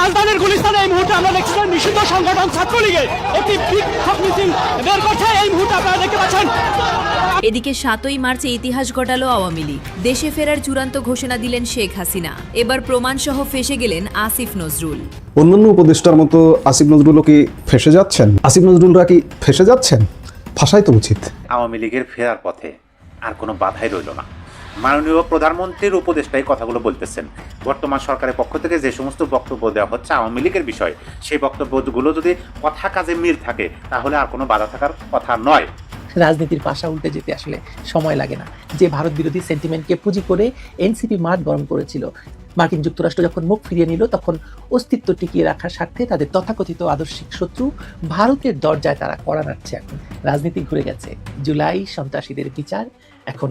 রাজধানীর গুলিস্তানে এই মুহূর্তে আমরা দেখছি নিষিদ্ধ সংগঠন ছাত্রলীগের একটি বিক্ষোভ মিছিল বের করছে। এই মুহূর্তে আপনারা দেখতে পাচ্ছেন। এদিকে ৭ই মার্চে ইতিহাস ঘটালো আওয়ামী লীগ। দেশে ফেরার চূড়ান্ত ঘোষণা দিলেন শেখ হাসিনা। এবার প্রমাণসহ ফেসে গেলেন আসিফ নজরুল। অন্যান্য উপদেষ্টার মতো আসিফ নজরুলও কি ফেসে যাচ্ছেন? আসিফ নজরুলরা কি ফেসে যাচ্ছেন? ফাঁসাই তো উচিত। আওয়ামী লীগের ফেরার পথে আর কোনো বাধাই রইল না। মাননীয় প্রধানমন্ত্রীর উপদেষ্টাই কথাগুলো বলতেছেন। বর্তমান সরকারের পক্ষ থেকে যে সমস্ত বক্তব্য দেওয়া হচ্ছে আওয়ামী লীগের বিষয়ে, সেই বক্তব্যগুলো যদি কথা কাজে মিল থাকে তাহলে আর কোনো বাধা থাকার কথা নয়। রাজনীতির পাশা উল্টে যেতে আসলে সময় লাগে না। যে ভারত বিরোধী সেন্টিমেন্টকে পুঁজি করে এনসিপি মাঠ গরম করেছিল, মার্কিন যুক্তরাষ্ট্র যখন মুখ ফিরিয়ে নিল তখন অস্তিত্ব টিকিয়ে রাখার স্বার্থে তাদের তথাকথিত আদর্শিক শত্রু ভারতের দরজায় তারা কড়া নাড়ছে। এখন রাজনীতি ঘুরে গেছে। জুলাই সন্ত্রাসীদের বিচার এখন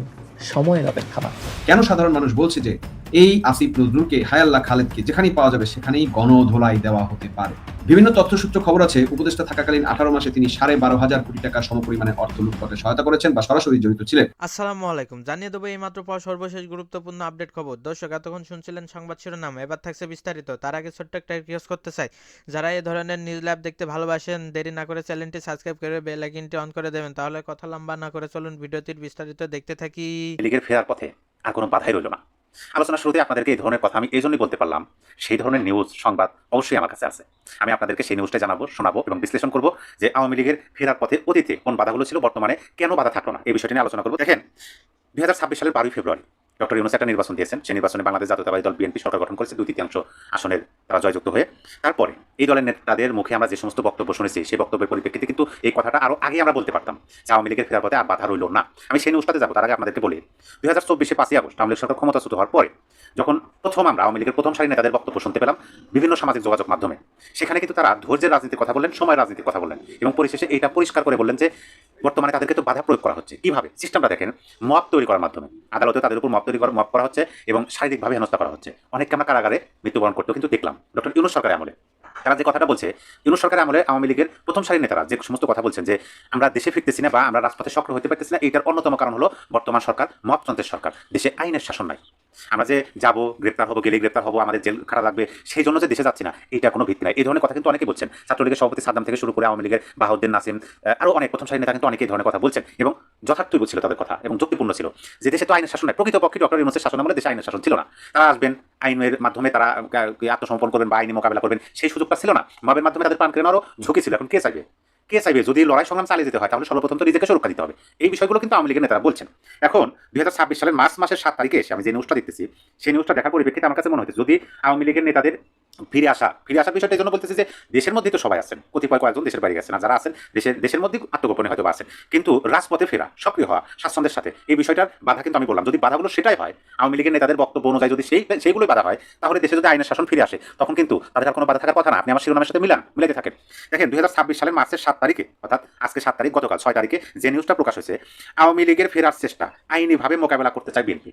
সময়ের অপেক্ষা মাত্র। কেন সাধারণ মানুষ বলছে যে এই আসিফ নজরুলকে, হায়াল্লাহ খালেদকে যেখানেই পাওয়া যাবে সেখানেই গণধোলাই দেওয়া হতে পারে? বিভিন্ন তথ্যসূত্র খবর আছে, উপদেষ্টা থাকাকালীন 18 মাসে তিনি 12,500 কোটি টাকা সমপরিমাণে অর্থ লুটপাটে সহায়তা করেছেন বা সরাসরি জড়িত ছিলেন। আসসালামু আলাইকুম, জানিয়ে দেবো এই মাত্র পাওয়া সর্বশেষ গুরুত্বপূর্ণ আপডেট খবর। দর্শক, এতক্ষণ শুনছিলেন সংবাদ শিরোনাম, এবার থাকছে বিস্তারিত। তার আগে ছোট্ট একটা রিকোয়েস্ট করতে চাই, যারা এই ধরনের নিউজ ল্যাব দেখতে ভালোবাসেন দেরি না করে চ্যানেলটি সাবস্ক্রাইব করে বেল আইকনটি অন করে দেবেন। তাহলে কথা লম্বা না করে চলুন ভিডিওটির বিস্তারিত দেখতে থাকি। লীগের ফেরার পথে আর কোনো বাধাই রইল না। আলোচনা শুরুতে আপনাদেরকে এই ধরনের কথা আমি এই জন্যই বলতে পারলাম, সেই ধরনের নিউজ সংবাদ অবশ্যই আমার কাছে আছে। আমি আপনাদেরকে সেই নিউজটা জানাবো, শোনাবো এবং বিশ্লেষণ করবো যে আওয়ামী লীগের ফেরার পথে অতীতে কোন বাধাগুলো ছিল, বর্তমানে কেন বাধা থাকলো না, এই বিষয়টি নিয়ে আলোচনা করবো। দেখেন, 2026 সালের 12 ফেব্রুয়ারি ডক্টর ইউনূস একটা নির্বাচন দিয়েছেন। সেই নির্বাচনে বাংলাদেশ জাতীয়তাবাদী দল বিএনপি সরকার গঠন করেছে 2/3 আসনের তারা জয়যুক্ত হয়ে। তারপরে এই দলের নেতাদের মুখে আমরা যে সমস্ত বক্তব্য শুনেছি, সেই বক্তব্যের পরিপ্রেক্ষিতে কিন্তু এই কথাটা আরো আগে আমরা বলতে পারতাম যে আওয়ামী লীগের ফেরার পথে আর বাধা রইল না। আমি সেই নিউজটাতে যাবো, তার আগে আপনাদেরকে বলি 2024 5ই আগস্ট আওয়ামী লীগ সরকার ক্ষমতাচ্যুত হওয়ার পরে যখন প্রথম আমরা আওয়ামী লীগের প্রথম সারি নেতাদের বক্তব্য শুনতে পেলাম বিভিন্ন সামাজিক যোগাযোগ মাধ্যমে, সেখানে কিন্তু তারা ধৈর্যের রাজনীতির কথা বললেন, সময় রাজনীতির কথা বললেন এবং পরিশেষে এইটা পরিষ্কার করে বললেন যে বর্তমানে তাদেরকে তো বাধা প্রয়োগ করা হচ্ছে। কিভাবে? সিস্টেমটা দেখেন, মব তৈরি করার মাধ্যমে আদালতে তাদের উপর মব করা হচ্ছে এবং শারীরিকভাবে হেনস্থা করা হচ্ছে। অনেককে আমরা কারাগারে মৃত্যুবরণ করতেও কিন্তু দেখলাম ডক্টর ইউনূস সরকারের আমলে। তারা যে কথাটা বলছে, ইউনূস সরকারের আমলে আওয়ামী লীগের প্রথম সারির নেতারা যে সমস্ত কথা বলছেন যে আমরা দেশে ফিরতেছি না বা আমরা রাজপথে সক্রিয় হতে পারতেছি না, এইটার অন্যতম কারণ হলো বর্তমান সরকার মবতন্ত্রের সরকার, দেশে আইনের শাসন নাই। আমরা যে যাবো, গ্রেপ্তার হবো, গেলে গ্রেপ্তার হবো, আমাদের জেল খারাপ লাগবে, সেই জন্য যে দেশে যাচ্ছি না, এটা কোনো ভিত্তি নাই। এই ধরনের কথা কিন্তু অনেকে বলছেন। ছাত্রলীগের সভাপতি সাদ্দাম থেকে শুরু করে আওয়ামী লীগের বাহাউদ্দিন নাসিম, আরও অনেক প্রথম সারির নেতা কিন্তু অনেকে এই ধরনের কথা বলছেন এবং যথার্থই ছিল তাদের কথা এবং যুক্তিপূর্ণ ছিল যে দেশে তো আইনের শাসন নাই। প্রকৃতপক্ষে ডক্টর ইউনূসের শাসন আমলে দেশে আইনের শাসন ছিল না। তারা আসবেন, আইনের মাধ্যমে তারা আত্মসমর্পণ করবেন বা আইনি মোকাবেলা করবেন, সেই সুযোগটা ছিল না। মবের মাধ্যমে তাদের প্রাণ কেড়ে নেওয়ারও ঝুঁকি ছিল। এখন কে চাইবে? যদি লড়াই সংগ্রাম চালিয়ে যেতে হয় তাহলে সর্বপ্রথম তো নিজেকে সুরক্ষা দিতে হবে। এই বিষয়গুলো কিন্তু আওয়ামী লীগের নেতারা বলছেন। এখন 2026 সালের মার্চ মাসের 7 তারিখে এসে আমি যে নিউজটা দেখতেছি, সেই নিউজটা দেখার পরিপ্রেক্ষিতে আমার কাছে মনে হচ্ছে যদি আওয়ামী লীগের নেতাদের ফিরে আসার বিষয়টা এই জন্য বলতেছি যে দেশের মধ্যেই তো সবাই আছেন, কতিপয় কয়েকজন দেশের বাইরে গেছেন, যারা আছেন দেশের মধ্যেই আত্মগোপনে হয়তো আছেন, কিন্তু রাজপথে ফেরা, সক্রিয় হওয়া, স্বাচ্ছন্দ্যের সাথে এই বিষয়টার বাধা কিন্তু আমি বললাম যদি বাধাগুলো সেটাই হয়, আওয়ামী লীগের নেতাদের বক্তব্য অনুযায়ী যদি সেইগুলোই বাধা হয়, তাহলে দেশে যদি আইনের শাসন ফিরে আসে তখন কিন্তু তাদের আর কোনো বাধা থাকার কথা না। আপনি আমার শিরোনামের সাথে মিলাতে থাকেন। দেখেন 2026 সালের মার্চের 7 তারিখে, অর্থাৎ আজকে 7 তারিখ, গতকাল 6 তারিখে যে নিউজটা প্রকাশ হয়েছে, আওয়ামী লীগের ফেরার চেষ্টা আইনিভাবে মোকাবেলা করতে চায় বিএনপি।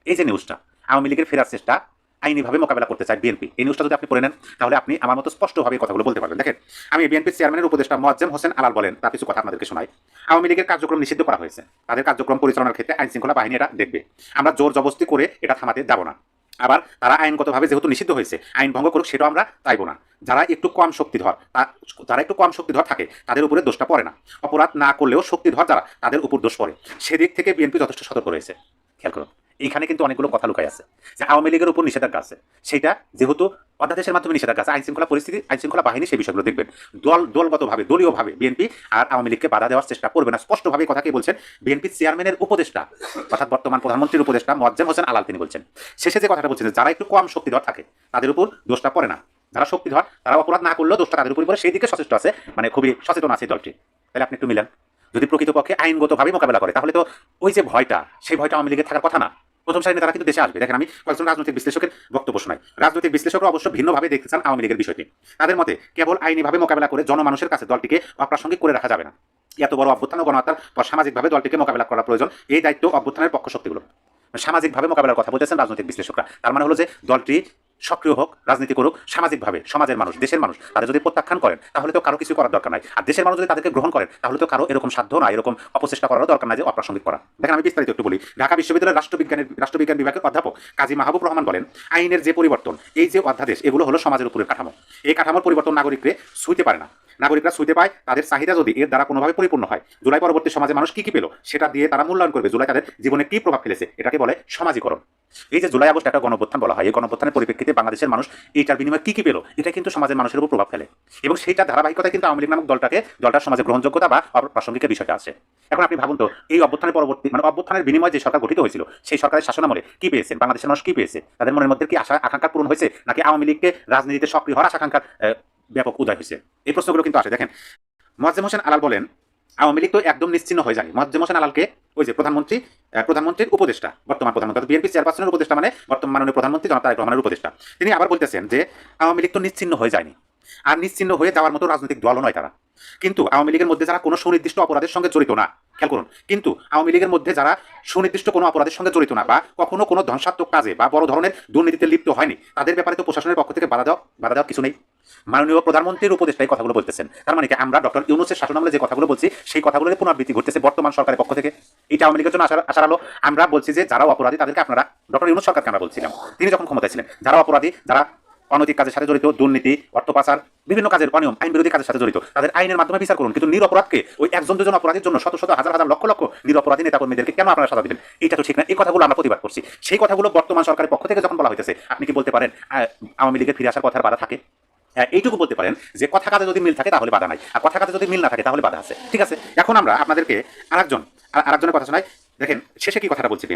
এই যে নিউজটা, আওয়ামী লীগের ফেরার চেষ্টা আইনিভাবে মোকাবেলা করতে চায় বিএনপি, এই নিউজটা যদি আপনি পড়ে নেন তাহলে আপনি আমার মতো স্পষ্টভাবে কথাগুলো বলতে পারবেন। দেখেন, আমি বিএনপির চেয়ারম্যানের উপদেষ্টা মোয়াজ্জেম হোসেন আলাল বলেন, তার কিছু কথা আপনাদেরকে শোনাই। আওয়ামী লীগের কার্যক্রম নিষিদ্ধ করা হয়েছে, তাদের কার্যক্রম পরিচালনার ক্ষেত্রে আইন শৃঙ্খলা বাহিনী এটা দেখবে। আমরা জোর জবরদস্তি করে এটা থামাতে যাব না। আবার তারা আইনগতভাবে যেহেতু নিষিদ্ধ হয়েছে, আইন ভঙ্গ করুক সেটাও আমরা চাইবো না। যারা একটু কম শক্তিধর থাকে তাদের উপরে দোষটা পড়ে না। অপরাধ না করলেও শক্তিধর যারা, তাদের উপর দোষ পড়ে। সেদিক থেকে বিএনপি যথেষ্ট সতর্ক রয়েছে। খেয়াল করুন, এইখানে কিন্তু অনেকগুলো কথা লুকাই আছে যে আওয়ামী লীগের উপর নিষেধাজ্ঞা আছে, সেটা যেহেতু অধ্যাদেশের মাধ্যমে নিষেধাজ্ঞা আছে, আইন শৃঙ্খলা পরিস্থিতি, আইন শৃঙ্খলা বাহিনী সেই বিষয়গুলো দেখবেন। দলগতভাবে, দলীয়ভাবে বিএনপি আর আওয়ামী লীগকে বাধা দেওয়ার চেষ্টা করবে না। স্পষ্টভাবে কথা কি বলছেন বিএনপির চেয়ারম্যানের উপদেষ্টা, অর্থাৎ বর্তমান প্রধানমন্ত্রীর উপদেষ্টা মোয়াজ্জেম হোসেন আলাল, তিনি বলছেন। শেষে যে কথাটা বলছেন যে যারা একটু কম শক্তিধর থাকে তাদের উপর দোষটা পড়ে না, যারা শক্তিধর তারা অপরাধ না করলেও দোষটা তাদের উপর পড়ে, সেই দিকে সচেষ্ট আছে, মানে খুবই সচেতন আছে দলটি। তাহলে আপনি একটু মিলেন, যদি প্রকৃতপক্ষে আইনগতভাবে মোকাবেলা করে তাহলে তো ওই যে ভয়টা, সেই ভয়টা আওয়ামী লীগের থাকার কথা না। প্রথম সারিতে তারা কিন্তু দেশে আসবে। দেখেন, আমি কয়েকজন রাজনৈতিক বিশ্লেষকের বক্তব্য শোনাই। রাজনৈতিক বিশ্লেষকরা অবশ্য ভিন্নভাবে দেখতে চান আওয়ামী লীগের বিষয়টি। তাদের মতে কেবল আইনিভাবে মোকাবেলা করে জনমানুষের কাছে দলটিকে অপ্রাসঙ্গিক করে রাখা যাবে না। এত বড় অভ্যুত্থান ও গণহত্যার পর সামাজিকভাবে দলটিকে মোকাবেলা করা প্রয়োজন। এই দায়িত্ব অভ্যুত্থানের পক্ষ শক্তিগুলো। সামাজিকভাবে মোকাবেলার কথা বলতেছেন রাজনৈতিক বিশ্লেষকরা। তার মানে হলো যে দলটি সক্রিয় হোক, রাজনীতি করুক, সামাজিকভাবে সমাজের মানুষ, দেশের মানুষ তাদের যদি প্রত্যাখ্যান করেন তাহলে তো কারো কিছু করার দরকার নাই। আর দেশের মানুষ যদি তাদেরকে গ্রহণ করেন তাহলে তো কারো এরকম সাধ্য না, এরকম অপচেষ্টা করারও দরকার নাই যে অপ্রাসঙ্গিক করা। দেখেন আমি বিস্তারিত একটু বলি। ঢাকা বিশ্ববিদ্যালয়ের রাষ্ট্রবিজ্ঞান বিভাগের অধ্যাপক কাজী মাহবুব রহমান বলেন, আইনের যে পরিবর্তন, এই যে অধ্যাদেশ, এগুলো হলো সমাজের উপরের কাঠামো। এই কাঠামোর পরিবর্তন নাগরিকরা ছুঁইতে পারে না। নাগরিকরা ছুঁইতে পায় তাদের চাহিদা যদি এর দ্বারা কোনোভাবে পরিপূর্ণ হয়। জুলাই পরবর্তী সমাজে মানুষ কি পেল সেটা দিয়ে তারা মূল্যায়ন করবে। জুলাই তাদের জীবনে কি প্রভাব ফেলেছে, এটাকে বলে সমাজীকরণ। এই যে জুলাই আগস্ট একটা গণঅভ্যুত্থান বলা হয়, এই গণঅভ্যুত্থানের পরিপ্রেক্ষিতে বাংলাদেশের মানুষ এইটার বিনিময়ে কি পেল, এটা কিন্তু সমাজের মানুষের উপর প্রভাব ফেলে এবং সেইটা ধারাবাহিকতায় কিন্তু আওয়ামী লীগ নামক দলটার সমাজে গ্রহণযোগ্যতা বা প্রাসঙ্গিক বিষয়টা আছে। এখন আপনি ভাবুন তো, এই অভ্যুত্থানের পরবর্তী অভ্যুত্থানের বিনিময়ে যে সরকার গঠিত হয়েছিল, সেই সরকারের শাসনামলে কি পেয়েছেন বাংলাদেশের মানুষ, কি পেয়েছে? তাদের মনের মধ্যে কি আশা আকাঙ্ক্ষা পূরণ হয়েছে, নাকি আওয়ামী লীগকে রাজনীতিতে সক্রিয় হওয়ার আশাকাঙ্ক্ষার ব্যাপক উদয় হয়েছে? এই প্রশ্নগুলো কিন্তু আসে। দেখেন মোয়াজ্জেম হোসেন আলাল বলেন, আওয়ামী লীগ তো একদম নিশ্চিহ্ন হয়ে যায়। মোয়াজ্জেম হোসেন আলালকে ওই যে প্রধানমন্ত্রীর উপদেষ্টা, বর্তমান প্রধানমন্ত্রী, বিএনপি চেয়ারপারসনের উপদেষ্টা, মানে বর্তমান মাননীয় প্রধানমন্ত্রী জনাব তারেক রহমানের উপদেষ্টা, তিনি আবার বলতেছেন যে আওয়ামী লীগ তো নিশ্চিহ্ন হয়ে যায়নি, আর নিশ্চিহ্ন হয়ে যাওয়ার মতো রাজনৈতিক দলও নয় তারা। কিন্তু আওয়ামী লীগের মধ্যে যারা কোনো সুনির্দিষ্ট অপরাধের সঙ্গে জড়িত না, খেয়াল করুন, কিন্তু আওয়ামী লীগের মধ্যে যারা সুনির্দিষ্ট কোনো অপরাধের সঙ্গে জড়িত না বা কখনো কোনো ধ্বংসাত্মক কাজে বা বড় ধরনের দুর্নীতিতে লিপ্ত হয়নি, তাদের ব্যাপারে তো প্রশাসনের পক্ষ থেকে বাধা দেওয়া কিছু নেই। মাননীয় প্রধানমন্ত্রীর উপদেষ্টা এই কথাগুলো বলতেছেন, তার মানে কি আমরা ডক্টর ইউনূসের শাসনামলে যে কথাগুলো বলছি সেই কথাগুলোর পুনরাবৃত্তি ঘটতেছে বর্তমান সরকারের পক্ষ থেকে। এটা আওয়ামী লীগের জন্য আশার আলো। আমরা বলছি যে যারা অপরাধী তাদেরকে আপনারা, ডক্টর ইউনূস সরকারকে আমরা বলছিলাম তিনি যখন ক্ষমতায় ছিলেন, যারা অপরাধী, যারা অনৈতিক কাজের সাথে জড়িত, দুর্নীতি, অর্থ পাচার, বিভিন্ন কাজের অনিয়ম, আইন বিরোধী কাজের সাথে জড়িত, তাদের আইনের মাধ্যমে বিচার করুন। কিন্তু নিরপরাধকে, ওই একজন দুজন অপরাধীর জন্য শত শত হাজার হাজার লক্ষ লক্ষ নিরপরাধী নেতাকর্মীদেরকে কেন আপনারা সাজা দিবেন? এটা তো ঠিক না। এই কথাগুলো আমরা প্রতিবাদ করছি। সেই কথাগুলো বর্তমান সরকারের পক্ষ থেকে যখন বলা হইতেছে, আপনি কি বলতে পারেন আওয়ামী লীগের ফিরে আসার কথার বাধা থাকে? এইটুকু বলতে পারেন যে কথা কাজে যদি মিল থাকে তাহলে বাধা নাই, আর কথা কাজে যদি মিল না থাকে তাহলে বাধা আছে। ঠিক আছে, এখন আমরা আপনাদেরকে আরেকজনের কথা শোনাই। দেখেন শেষে কি কথাটা বলছি।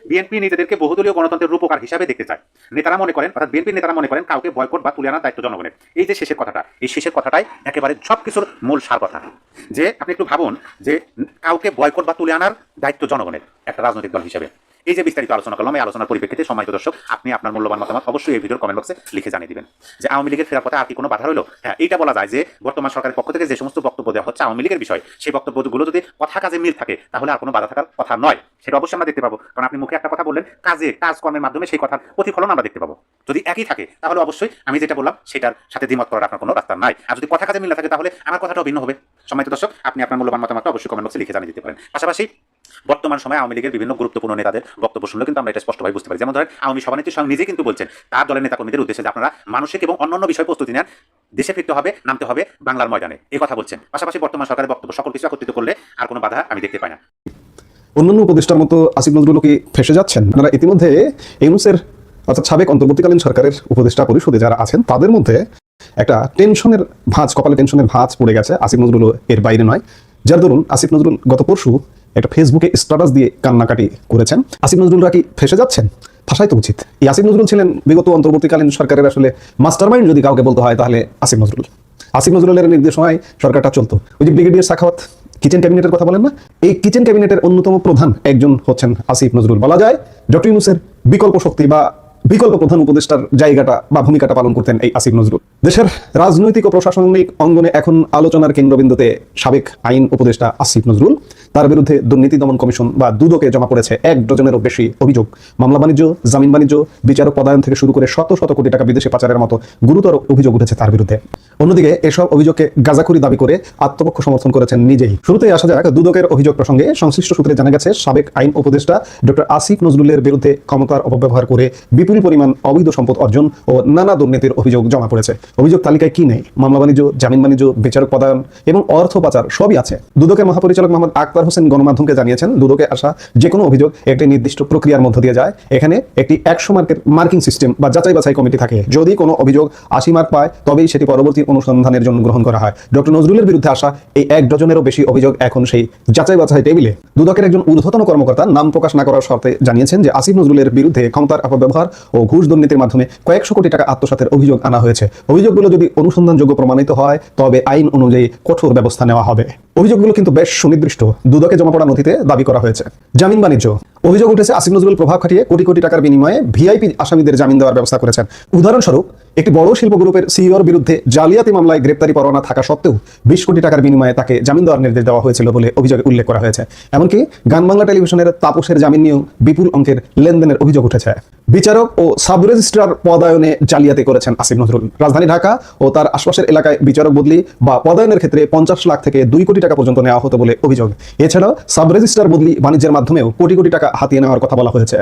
বিএনপি নিজেদেরকে বহুদলীয় গণতন্ত্রের রূপকার হিসাবে দেখতে চায়। নেতারা মনে করেন, অর্থাৎ বিএনপির নেতারা মনে করেন কাউকে বয়কট বা তুলে আনার দায়িত্ব জনগণের। এই যে শেষের কথাটা, এই শেষের কথাটাই একেবারে সবকিছুর মূল সার কথা। যে আপনি একটু ভাবুন যে কাউকে বয়কট বা তুলে আনার দায়িত্ব জনগণের একটা রাজনৈতিক দল হিসেবে। এই যে বিস্তারিত আলোচনা করলাম, এই আলোচনার পরিপ্রেক্ষিতে সম্মানিত দর্শক, আপনি আপনার মূল্যবান মতামত অবশ্যই এই ভিডিওর কমেন্ট বক্সে লিখে জানিয়ে দিবেন। যে আওয়ামী লীগের ফেরার পথে আর কি কোনো বাধা রইল? হ্যাঁ, এইটা বলা যায় যে বর্তমান সরকারের পক্ষ থেকে যে সমস্ত বক্তব্য দেওয়া হচ্ছে আওয়ামী লীগের বিষয়, সেই বক্তব্যগুলো যদি কথা কাজে মিল থাকে তাহলে আর কোনো বাধা থাকার কথা নয়। সেটা অবশ্যই আমরা দেখতে পাবো, কারণ আপনি মুখে একটা কথা বললেন, কাজকর্মের মাধ্যমে সেই কথার প্রতিফলন আমরা দেখতে পাবো। যদি একই থাকে তাহলে অবশ্যই আমি যেটা বললাম সেটার সাথে দ্বিমত করার আপনার কোনো রাস্তা নাই। আর যদি কথা কাজে মিল না থাকে তাহলে আমার কথাটাও ভিন্ন হবে। সম্মানিত দর্শক, আপনি আপনার মূল্যবান মতামতটা অবশ্যই কমেন্ট বক্সে লিখে জানিয়ে দিতে পারেন। পাশাপাশি বর্তমান সময়ে আওয়ামী লীগের বিভিন্ন গুরুত্বপূর্ণ নেতাদের বক্তব্য শুনলে কিন্তু আমরা এটা স্পষ্টভাবে বুঝতে পারি। যেমন ধরেন আওয়ামী সভানেত্রী স্বয়ং নিজে কিন্তু বলছেন তার দলের নেতাকর্মীদের উদ্দেশ্যে যে আপনারা মানসিক এবং অন্যান্য বিষয় প্রস্তুতি নেন, দেশে ফিরতে হবে, নামতে হবে বাংলার ময়দানে, এই কথা বলছেন। পাশাপাশি বর্তমান সরকারের বক্তব্য সকল কিছু একত্রিত করলে আর কোনো বাধা আমি দেখতে পাই না। অন্যান্য উপদেষ্টার মতো আসিফ নজরুলও কি ফেসে যাচ্ছেন? আপনারা ইতিমধ্যে ইউনূসের অর্থাৎ সাবেক অন্তর্বর্তীকালীন সরকারের উপদেষ্টা পরিষদে যারা আছেন তাদের মধ্যে একটা কপালে টেনশনের ভাঁজ পড়ে গেছে। আসিফ নজরুল এর বাইরে নয়। যার দরুন আসিফ নজরুল গত পরশু একটা ফেসবুকে স্ট্যাটাস দিয়ে কান্নাকাটি করেছেন। আসিফ নজরুলরা কি ফেসে যাচ্ছেন? ফাঁসাই তো উচিত। এই আসিফ নজরুল ছিলেন বিগত অন্তর্বর্তীকালীন সরকারের আসলে মাস্টারমাইন্ড যদি কাউকে বলতে হয় তাহলে আসিফ নজরুলের নির্দেশনায় সরকারটা চলতো। ওই যে ব্রিগেডিয়ার সাখাওয়াত কিচেন ক্যাবিনেটের কথা বলেন না, এই কিচেন ক্যাবিনেটের অন্যতম প্রধান একজন হচ্ছেন আসিফ নজরুল। বলা যায় ডক্টর ইউনূসের বিকল্প শক্তি বা বিকল্প প্রধান উপদেষ্টার জায়গাটা বা ভূমিকাটা পালন করতেন এই আসিফ নজরুল। দেশের রাজনৈতিক ও প্রশাসনিক অঙ্গনে এখন আলোচনার কেন্দ্রবিন্দুতে সাবেক আইন উপদেষ্টা আসিফ নজরুল। তার বিরুদ্ধে দুর্নীতি দমন কমিশন বা দুদকে জমা পড়েছে 1 ডজনেরও বেশি অভিযোগ। মামলা বাণিজ্য, জামিন বাণিজ্য, বিচারক পদায়ন থেকে শুরু করে শত শত কোটি টাকা বিদেশে পাচারের মতো গুরুতর অভিযোগ উঠেছে তার বিরুদ্ধে। অন্যদিকে এসব অভিযোগকে গাঁজাখুরি দাবি করে আত্মপক্ষ সমর্থন করেছেন নিজেই। শুরুতেই আসা যাক দুদকের অভিযোগ প্রসঙ্গে। সংশ্লিষ্ট সূত্রে জানা গেছে সাবেক আইন উপদেষ্টা ডক্টর আসিফ নজরুলের বিরুদ্ধে ক্ষমতার অপব্যবহার করে বিপুল পরিমাণ অবৈধ সম্পদ অর্জন ও নানা দুর্নীতির অভিযোগ জমা পড়েছে। অভিযোগ তালিকায় কি নেই? মামলা বাণিজ্য, জামিন বাণিজ্য, বিচারক পদায়ন এবং অর্থ পাচার সবই আছে। দুদকের মহাপরিচালক মোহাম্মদ আক্তার হোসেন গণমাধ্যমকে জানিয়েছেন, দুদকে আসা যে কোনো অভিযোগ একটি নির্দিষ্ট প্রক্রিয়ার মধ্য দিয়ে যায়। এখানে একটি 100 মার্কের মার্কিং সিস্টেম বা যাচাই বাছাই কমিটি থাকে। যদি কোনো অভিযোগ 80 মার্ক পায় তবেই সেটি পরবর্তী অনুসন্ধানের জন্য গ্রহণ করা হয়। ডক্টর নজরুলের বিরুদ্ধে আসা এই 1 ডজনেরও বেশি অভিযোগ এখন সেই যাচাই বাছাই টেবিলে। দুদকের একজন ঊর্ধ্বতন কর্মকর্তা নাম প্রকাশ না করার শর্তে জানিয়েছেন যে আসিফ নজরুলের বিরুদ্ধে ক্ষমতার অপব্যবহার ও ঘুষ দুর্নীতির মাধ্যমে কয়েকশো কোটি টাকা আত্মসাতের অভিযোগ আনা হয়েছে। অভিযোগগুলো যদি অনুসন্ধানযোগ্য প্রমাণিত হয় তবে আইন অনুযায়ী কঠোর ব্যবস্থা নেওয়া হবে। অভিযোগগুলো কিন্তু বেশ সুনির্দিষ্ট। দুদকে জমা পড়া নথিতে দাবি করা হয়েছে। জামিন বাণিজ্য, অভিযোগ উঠেছে আসিফ নজরুল প্রভাব খাটিয়ে কোটি কোটি টাকার বিনিময়ে ভিআইপি আসামিদের জামিন দেওয়ার ব্যবস্থা করেছেন। উদাহরণস্বরূপ একটি বড় শিল্প গ্রুপের সিইওর বিরুদ্ধে জালিয়াতি মামলায় গ্রেপ্তারি পরোয়ানা থাকা সত্ত্বেও 20 কোটি টাকার বিনিময়ে তাকে জামিন দেওয়ার নির্দেশ দেওয়া হয়েছিল বলে অভিযোগে উল্লেখ করা হয়েছে। এমনকি গান বাংলা টেলিভিশনের তাপসের জামিন নিয়েও বিপুল অঙ্কের লেনদেনের অভিযোগ উঠেছে। বিচারক ও সাব রেজিস্ট্রার পদায়নে জালিয়াতি করেছেন আসিফ নজরুল। রাজধানী ঢাকা ও তার আশপাশের এলাকায় বিচারক বদলি বা পদায়নের ক্ষেত্রে 50 লাখ থেকে 2 কোটি টাকা পর্যন্ত নেওয়া হতো বলে অভিযোগ। এছাড়াও সাব রেজিস্ট্রার বদলি বাণিজ্যের মাধ্যমেও কোটি কোটি টাকা হাতিয়ে নেওয়ার কথা বলা হয়েছে।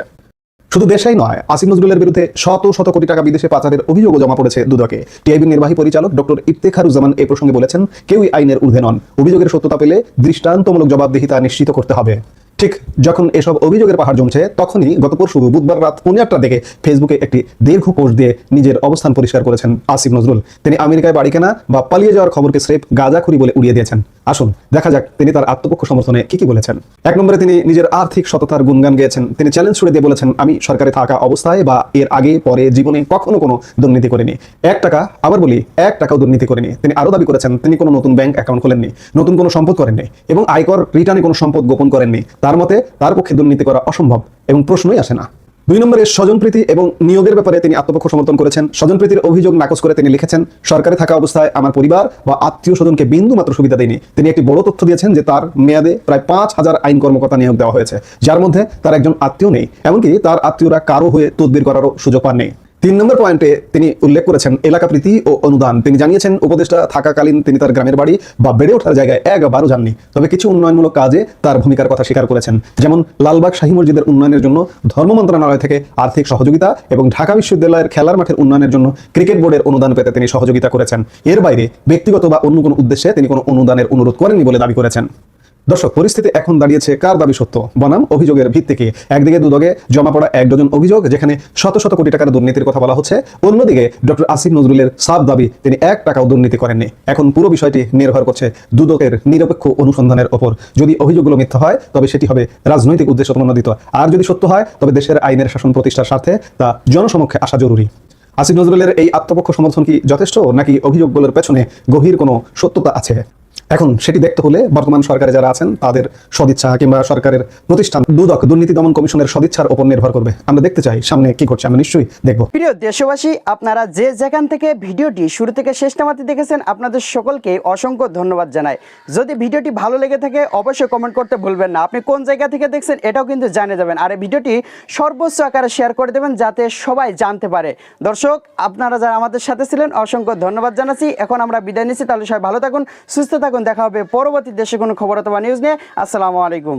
শুধু দেশেই নয়, আসিফ নজরুলের বিরুদ্ধে শত শত কোটি টাকা বিদেশে পাচারের অভিযোগও জমা পড়েছে দুদকে। টিআইবির নির্বাহী পরিচালক ডক্টর ইফতেখারুজ্জামান এই প্রসঙ্গে বলেছেন, কেউই আইনের ঊর্ধ্বে নন। অভিযোগের সত্যতা পেলে দৃষ্টান্তমূলক জবাবদিহিতা নিশ্চিত করতে হবে। ঠিক যখন এসব অভিযোগের পাহাড় জমছে, তখনই গত পরশু বুধবার রাত 8:30টার দিকে ফেসবুকে একটি দীর্ঘ পোস্ট দিয়ে নিজের অবস্থান পরিষ্কার করেছেন আসিফ নজরুল। তিনি আমেরিকায় বাড়ি কেনা বা পালিয়ে যাওয়ার খবরকে স্রেফ গাঁজাখুরি বলে উড়িয়ে দিয়েছেন। আসুন দেখা যাক তিনি তার আত্মপক্ষ সমর্থনে কি বলেছেন। 1 নম্বরে তিনি নিজের আর্থিক সততার গুণগান গেয়েছেন। তিনি চ্যালেঞ্জ ছুড়ে দিয়ে বলেছেন, আমি সরকারে থাকা অবস্থায় বা এর আগে পরে জীবনে কখনো কোনো দুর্নীতি করিনি। 1 টাকা, আবার বলি 1 টাকাও দুর্নীতি করিনি। তিনি আরো দাবি করেছেন, তিনি কোনো নতুন ব্যাংক অ্যাকাউন্ট খোলেননি, নতুন কোনো সম্পদ করেননি এবং আয়কর রিটার্নে কোনো সম্পদ গোপন করেননি। তার মতে তার পক্ষে দুর্নীতি করা অসম্ভব এবং প্রশ্নই আসে না। 2 নম্বরে স্বজনপ্রীতি এবং নিয়োগের ব্যাপারে তিনি আত্মপক্ষ সমর্থন করেছেন। স্বজনপ্রীতির অভিযোগ নাকচ করে তিনি লিখেছেন, সরকারে থাকা অবস্থায় আমার পরিবার বা আত্মীয় স্বজনকে বিন্দু মাত্র সুবিধা দেয়নি। তিনি একটি বড় তথ্য দিয়েছেন যে তার মেয়াদে প্রায় 5000 আইন কর্মকর্তা নিয়োগ দেওয়া হয়েছে, যার মধ্যে তার একজন আত্মীয় নেই, এমনকি তার আত্মীয়রা কারো হয়ে তদবির করারও সুযোগ পাননি। 3 নম্বর পয়েন্টে তিনি উল্লেখ করেছেন এলাকা প্রীতি ও অনুদান। তিনি জানিয়েছেন, উপদেষ্টা থাকাকালীন তিনি তার গ্রামের বাড়ি বা বেড়ে ওঠার জায়গায় একবারও যাননি, তবে কিছু উন্নয়নমূলক কাজে তার ভূমিকার কথা স্বীকার করেছেন। যেমন লালবাগ শাহী মসজিদের উন্নয়নের জন্য ধর্ম মন্ত্রণালয় থেকে আর্থিক সহযোগিতা এবং ঢাকা বিশ্ববিদ্যালয়ের খেলার মাঠের উন্নয়নের জন্য ক্রিকেট বোর্ডের অনুদান পেতে তিনি সহযোগিতা করেছেন। এর বাইরে ব্যক্তিগত বা অন্য কোনো উদ্দেশ্যে তিনি কোনো অনুদানের অনুরোধ করেননি বলে দাবি করেছেন। দর্শক, পরিস্থিতি এখন দাঁড়িয়েছে কার দাবি সত্য বনাম অভিযোগের ভিত্তিকে। একদিকে দুদকে জমা পড়া 1 ডজন অভিযোগ যেখানে শত শত কোটি টাকার দুর্নীতির কথা বলা হচ্ছে, অন্যদিকে ডক্টর আসিফ নজরুলের সাফ দাবি তিনি 1 টাকাও দুর্নীতি করেননি। এখন পুরো বিষয়টি নির্ভর করছে দুদকের নিরপেক্ষ অনুসন্ধানের ওপর। যদি অভিযোগগুলো মিথ্যা হয় তবে সেটি হবে রাজনৈতিক উদ্দেশ্য প্রণোদিত, আর যদি সত্য হয় তবে দেশের আইনের শাসন প্রতিষ্ঠার স্বার্থে তা জনসমক্ষে আসা জরুরি। আসিফ নজরুলের এই আত্মপক্ষ সমর্থন কি যথেষ্ট, নাকি অভিযোগগুলোর পেছনে গভীর কোনো সত্যতা আছে? এখন সেটি দেখতে হলে বর্তমান সরকারে যারা আছেন তাদের সদিচ্ছা কিংবা সরকারের প্রতিষ্ঠান দুদক দুর্নীতি দমন কমিশনের সদিচ্ছার উপর নির্ভর করবে। আমরা দেখতে চাই সামনে কি করছে, আমরা নিশ্চয়ই দেখব। প্রিয় দেশবাসী, আপনারা যে যেখান থেকে ভিডিওটি শুরু থেকে শেষ নামাতে দেখেছেন, আপনাদের সকলকে অসংখ্য ধন্যবাদ জানাই। যদি ভিডিওটি ভালো লেগে থাকে অবশ্যই কমেন্ট করতে ভুলবেন না। আপনি কোন জায়গা থেকে দেখছেন এটাও কিন্তু জানিয়ে দেবেন, আর এই ভিডিওটি সর্বোচ্চ আকারে শেয়ার করে দেবেন যাতে সবাই জানতে পারে। দর্শক, আপনারা যারা আমাদের সাথে ছিলেন অসংখ্য ধন্যবাদ জানাচ্ছি। এখন আমরা বিদায় নিচ্ছি, তাহলে সবাই ভালো থাকুন, সুস্থ থাকুন। দেখা হবে পরবর্তী দেশে কোনো খবর অথবা নিউজ নিয়ে। আসসালামু আলাইকুম।